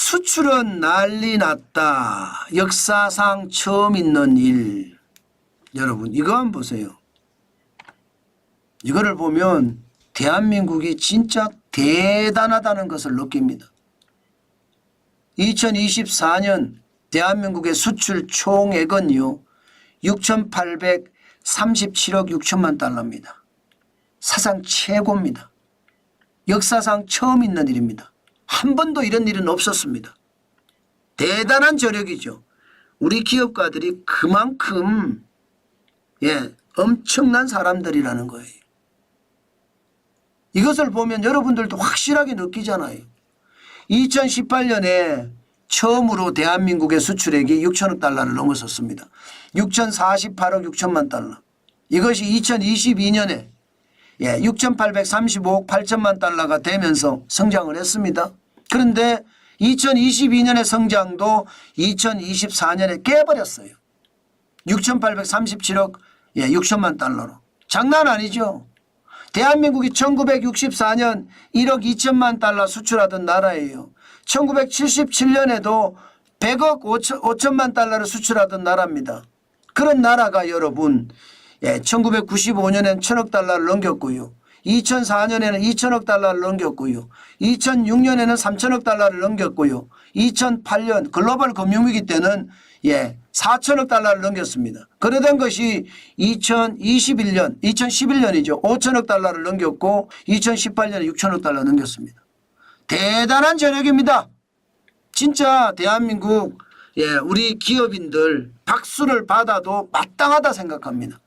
수출은 난리 났다. 역사상 처음 있는 일. 여러분 이거 한번 보세요. 이거를 보면 대한민국이 진짜 대단하다는 것을 느낍니다. 2024년 대한민국의 수출 총액은요 6,837억 6천만 달러입니다. 사상 최고입니다. 역사상 처음 있는 일입니다. 한 번도 이런 일은 없었습니다. 대단한 저력이죠. 우리 기업가들이 그만큼 엄청난 사람들이라는 거예요. 이것을 보면 여러분들도 확실하게 느끼잖아요. 2018년에 처음으로 대한민국의 수출액이 6천억 달러를 넘어섰습니다. 6,048억 6천만 달러. 이것이 2022년에 6,835억 8천만 달러가 되면서 성장을 했습니다. 그런데 2022년의 성장도 2024년에 깨버렸어요. 6,837억 6천만 달러로. 장난 아니죠. 대한민국이 1964년 1억 2천만 달러 수출하던 나라예요. 1977년에도 100억 5천만 달러를 수출하던 나라입니다. 그런 나라가 여러분 1995년엔 1,000억 달러를 넘겼고요. 2004년에는 2천억 달러를 넘겼고요. 2006년에는 3천억 달러를 넘겼고요. 2008년 글로벌 금융위기 때는 4천억 달러를 넘겼습니다. 그러던 것이 2011년이죠. 5천억 달러를 넘겼고 2018년에 6천억 달러 넘겼습니다. 대단한 저력입니다. 진짜 대한민국 우리 기업인들 박수를 받아도 마땅하다 생각합니다.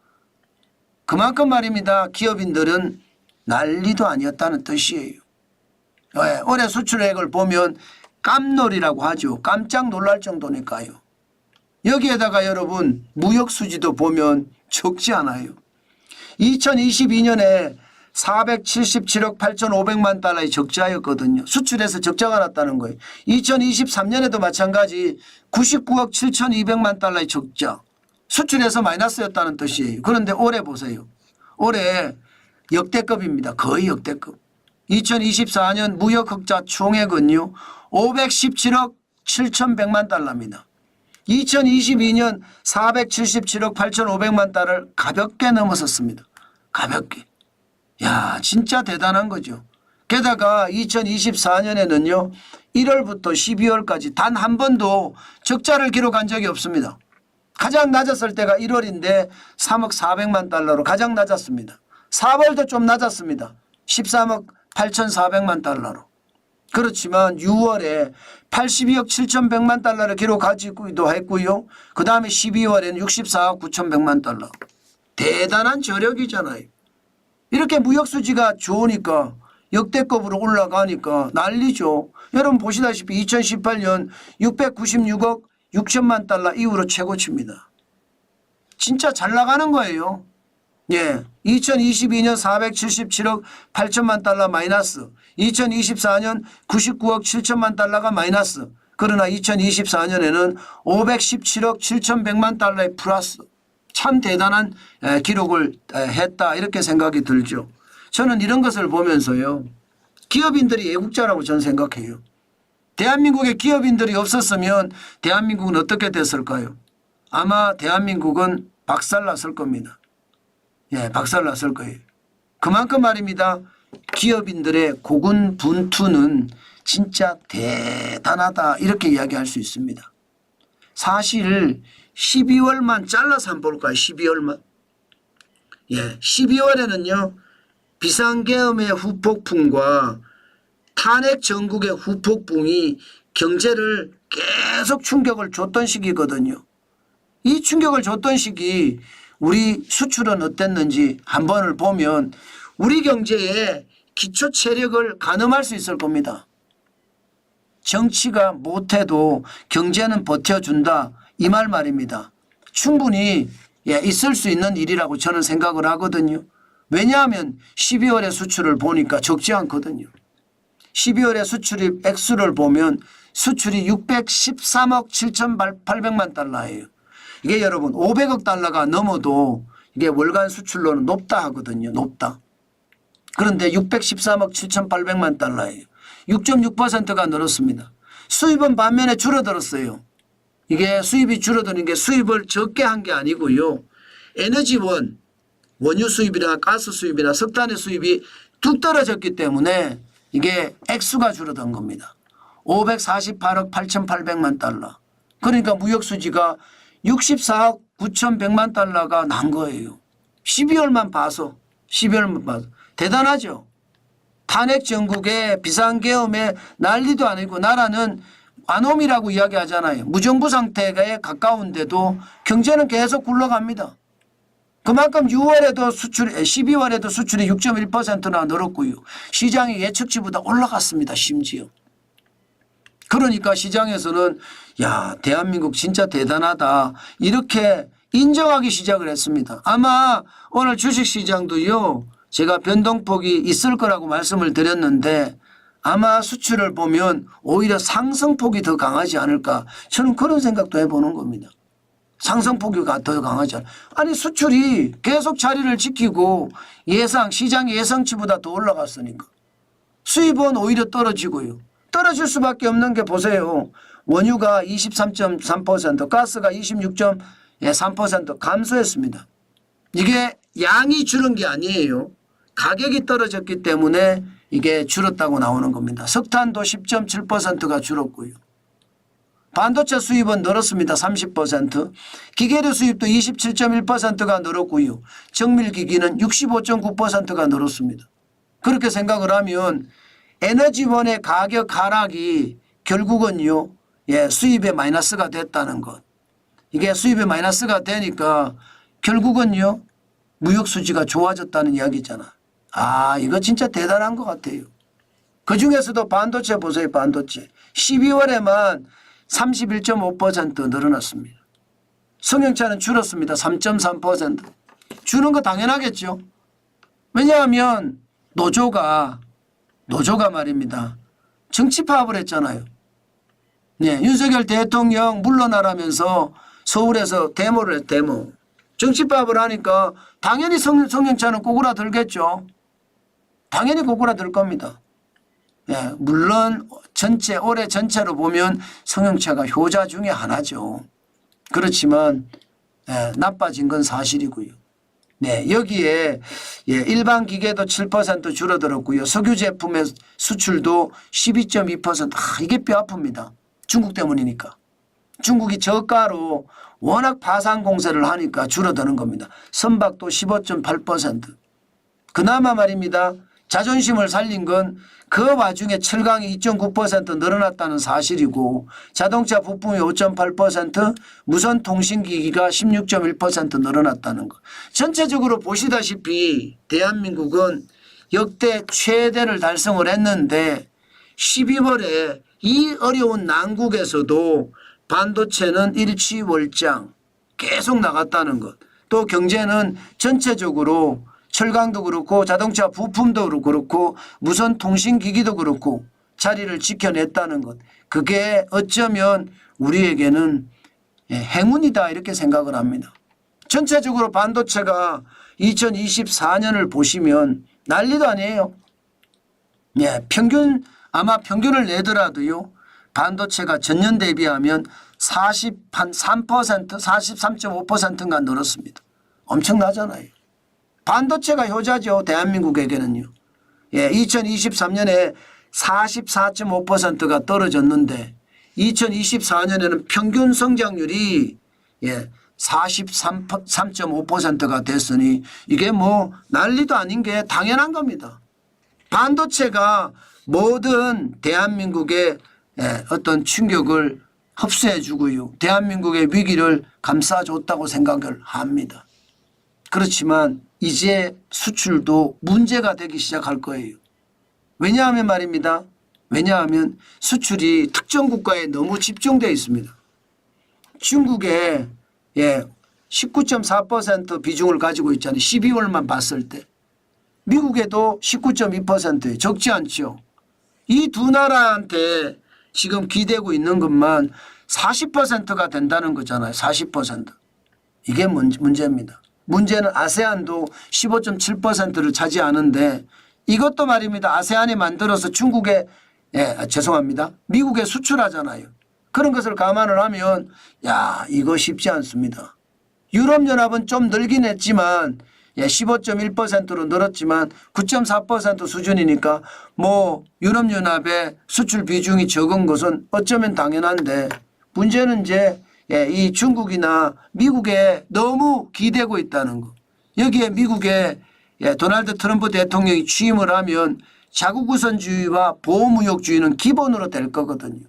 그만큼 말입니다. 기업인들은 난리도 아니었다는 뜻이에요. 올해 수출액을 보면 깜놀이라고 하죠. 깜짝 놀랄 정도니까요. 여기에다가 여러분 무역수지도 보면 적지 않아요. 2022년에 477억 8,500만 달러의 적자였거든요. 수출에서 적자가 났다는 거예요. 2023년에도 마찬가지 99억 7,200만 달러의 적자. 수출에서 마이너스였다는 뜻이에요. 그런데 올해 보세요. 올해 역대급입니다. 거의 역대급. 2024년 무역흑자 총액은요 517억 7,100만 달러입니다. 2022년 477억 8,500만 달러를 가볍게 넘어섰습니다. 가볍게. 야, 진짜 대단한 거죠. 게다가 2024년에는요 1월부터 12월까지 단 한 번도 적자를 기록한 적이 없습니다. 가장 낮았을 때가 1월인데 3억 400만 달러로 가장 낮았습니다. 4월도 좀 낮았습니다. 13억 8,400만 달러로. 그렇지만 6월에 82억 7,100만 달러를 기록하기도 했고요. 그 다음에 12월에는 64억 9,100만 달러. 대단한 저력이잖아요. 이렇게 무역수지가 좋으니까 역대급으로 올라가니까 난리죠. 여러분 보시다시피 2018년 696억 6천만 달러 이후로 최고치입니다. 진짜 잘 나가는 거예요. 2022년 477억 8천만 달러 마이너스, 2024년 99억 7천만 달러가 마이너스, 그러나 2024년에는 517억 7,100만 달러의 플러스. 참 대단한 기록을 했다 이렇게 생각이 들죠. 저는 이런 것을 보면서요. 기업인들이 애국자라고 저는 생각해요. 대한민국에 기업인들이 없었으면 대한민국은 어떻게 됐을까요? 아마 대한민국은 박살났을 겁니다. 박살났을 거예요. 그만큼 말입니다. 기업인들의 고군분투는 진짜 대단하다 이렇게 이야기할 수 있습니다. 사실 12월만 잘라서 한번 볼까요? 12월만. 12월에는요. 비상계엄의 후폭풍과 탄핵 전국의 후폭풍이 경제를 계속 충격을 줬던 시기거든요. 이 충격을 줬던 시기 우리 수출은 어땠는지 한번을 보면 우리 경제의 기초 체력을 가늠할 수 있을 겁니다. 정치가 못해도 경제는 버텨준다 이 말입니다. 충분히 있을 수 있는 일이라고 저는 생각을 하거든요. 왜냐하면 12월의 수출을 보니까 적지 않거든요. 12월의 수출입 액수를 보면 수출이 613억 7,800만 달러예요. 이게 여러분 500억 달러가 넘어도 이게 월간 수출로는 높다 하거든요. 높다. 그런데 613억 7,800만 달러예요. 6.6%가 늘었습니다. 수입은 반면에 줄어들었어요. 이게 수입이 줄어드는 게 수입을 적게 한 게 아니고요. 에너지원, 원유 수입이나 가스 수입이나 석탄의 수입이 뚝 떨어졌기 때문에 이게 액수가 줄어든 겁니다. 548억 8,800만 달러. 그러니까 무역수지가 64억 9,100만 달러가 난 거예요. 12월만 봐서. 12월만 봐서. 대단하죠. 탄핵 정국에 비상계엄에 난리도 아니고 나라는 완홈이라고 이야기하잖아요. 무정부 상태에 가까운데도 경제는 계속 굴러갑니다. 그만큼 6월에도 수출이 12월에도 수출이 6.1%나 늘었고요. 시장의 예측치보다 올라갔습니다. 심지어. 그러니까 시장에서는 야 대한민국 진짜 대단하다 이렇게 인정하기 시작을 했습니다. 아마 오늘 주식시장도요. 제가 변동폭이 있을 거라고 말씀을 드렸는데 아마 수출을 보면 오히려 상승폭이 더 강하지 않을까 저는 그런 생각도 해보는 겁니다. 상승폭이 더 강하지 않을까. 아니 수출이 계속 자리를 지키고 시장 예상치보다 더 올라갔으니까 수입은 오히려 떨어지고요. 떨어질 수밖에 없는 게 보세요. 원유가 23.3%, 가스가 26.3% 감소했습니다. 이게 양이 줄은 게 아니에요. 가격이 떨어졌기 때문에 이게 줄었다고 나오는 겁니다. 석탄도 10.7%가 줄었고요. 반도체 수입은 늘었습니다. 30%. 기계류 수입도 27.1%가 늘었고요. 정밀기기는 65.9%가 늘었습니다. 그렇게 생각을 하면 에너지원의 가격 하락이 결국은요. 수입에 마이너스가 됐다는 것. 이게 수입에 마이너스가 되니까 결국은요. 무역수지가 좋아졌다는 이야기잖아. 아 이거 진짜 대단한 것 같아요. 그중에서도 반도체 보세요. 반도체. 12월에만 31.5% 늘어났습니다. 성형차는 줄었습니다. 3.3%. 주는 거 당연하겠죠. 왜냐하면 노조가 말입니다. 정치 파업을 했잖아요. 네, 윤석열 대통령 물러나라면서 서울에서 데모를 했 데모. 정치 파업을 하니까 당연히 성형차는 꼬꾸라들겠죠. 당연히 꼬꾸라들 겁니다. 예, 물론 올해 전체로 보면 성형차가 효자 중에 하나죠. 그렇지만 나빠진 건 사실이고요. 네, 여기에 일반 기계도 7% 줄어들었고요. 석유 제품의 수출도 12.2%. 이게 뼈 아픕니다. 중국 때문이니까. 중국이 저가로 워낙 파산 공세를 하니까 줄어드는 겁니다. 선박도 15.8%. 그나마 말입니다. 자존심을 살린 건 그 와중에 철강이 2.9% 늘어났다는 사실이고 자동차 부품이 5.8% 무선통신기기가 16.1% 늘어났다는 것. 전체적으로 보시다시피 대한민국은 역대 최대를 달성을 했는데 12월에 이 어려운 난국에서도 반도체는 일취월장 계속 나갔다는 것. 또 경제는 전체적으로 철강도 그렇고 자동차 부품도 그렇고 무선 통신기기도 그렇고 자리를 지켜냈다는 것. 그게 어쩌면 우리에게는 행운이다 이렇게 생각을 합니다. 전체적으로 반도체가 2024년을 보시면 난리도 아니에요. 아마 평균을 내더라도요. 반도체가 전년 대비하면 43%, 43.5%인가 늘었습니다. 엄청나잖아요. 반도체가 효자죠. 대한민국에게는요. 2023년에 44.5%가 떨어졌는데 2024년에는 평균 성장률이 43.5%가 됐으니 이게 뭐 난리도 아닌 게 당연한 겁니다. 반도체가 모든 대한민국의 어떤 충격을 흡수해 주고요. 대한민국의 위기를 감싸줬다고 생각을 합니다. 그렇지만 이제 수출도 문제가 되기 시작할 거예요. 왜냐하면 말입니다. 왜냐하면 수출이 특정 국가에 너무 집중되어 있습니다. 중국에 19.4% 비중을 가지고 있잖아요. 12월만 봤을 때. 미국에도 19.2%예요. 적지 않죠. 이 두 나라한테 지금 기대고 있는 것만 40%가 된다는 거잖아요. 40%. 이게 문제입니다. 문제는 아세안도 15.7%를 차지하는데 이것도 말입니다. 아세안이 만들어서 중국에 죄송합니다. 미국에 수출하잖아요. 그런 것을 감안을 하면 야 이거 쉽지 않습니다. 유럽연합은 좀 늘긴 했지만 15.1%로 늘었지만 9.4% 수준이니까 뭐 유럽연합의 수출 비중이 적은 것은 어쩌면 당연한데 문제는 이제 이 중국이나 미국에 너무 기대고 있다는 거. 여기에 미국에 도널드 트럼프 대통령이 취임을 하면 자국우선주의와 보호무역주의는 기본으로 될 거거든요.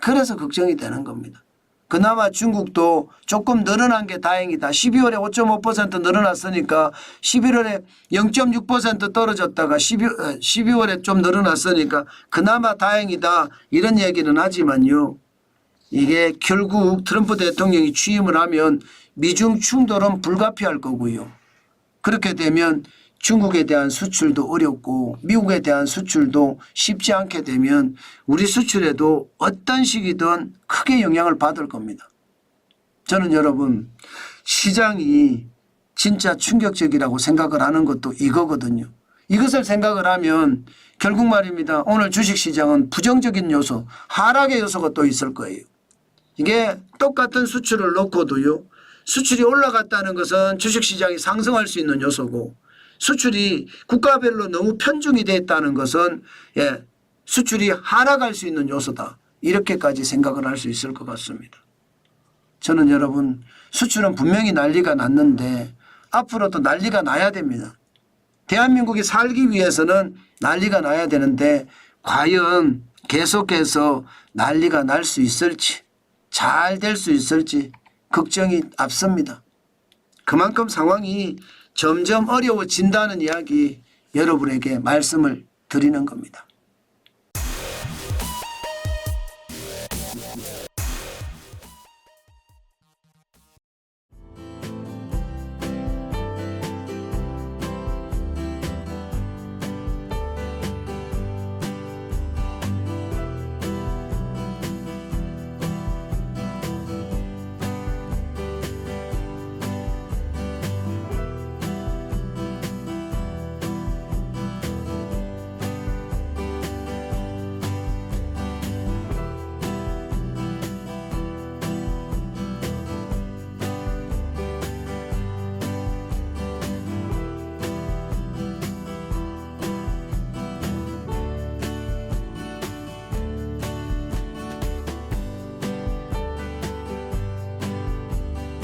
그래서 걱정이 되는 겁니다. 그나마 중국도 조금 늘어난 게 다행이다. 12월에 5.5% 늘어났으니까 11월에 0.6% 떨어졌다가 12월에 좀 늘어났으니까 그나마 다행이다. 이런 얘기는 하지만요. 이게 결국 트럼프 대통령이 취임을 하면 미중 충돌은 불가피할 거고요. 그렇게 되면 중국에 대한 수출도 어렵고 미국에 대한 수출도 쉽지 않게 되면 우리 수출에도 어떤 식이든 크게 영향을 받을 겁니다. 저는 여러분 시장이 진짜 충격적이라고 생각을 하는 것도 이거거든요. 이것을 생각을 하면 결국 말입니다. 오늘 주식시장은 부정적인 요소, 하락의 요소가 또 있을 거예요. 이게 똑같은 수출을 놓고도요. 수출이 올라갔다는 것은 주식시장이 상승할 수 있는 요소고 수출이 국가별로 너무 편중이 됐다는 것은 수출이 하락할 수 있는 요소다. 이렇게까지 생각을 할 수 있을 것 같습니다. 저는 여러분 수출은 분명히 난리가 났는데 앞으로도 난리가 나야 됩니다. 대한민국이 살기 위해서는 난리가 나야 되는데 과연 계속해서 난리가 날 수 있을지 잘 될 수 있을지 걱정이 앞섭니다. 그만큼 상황이 점점 어려워진다는 이야기 여러분에게 말씀을 드리는 겁니다.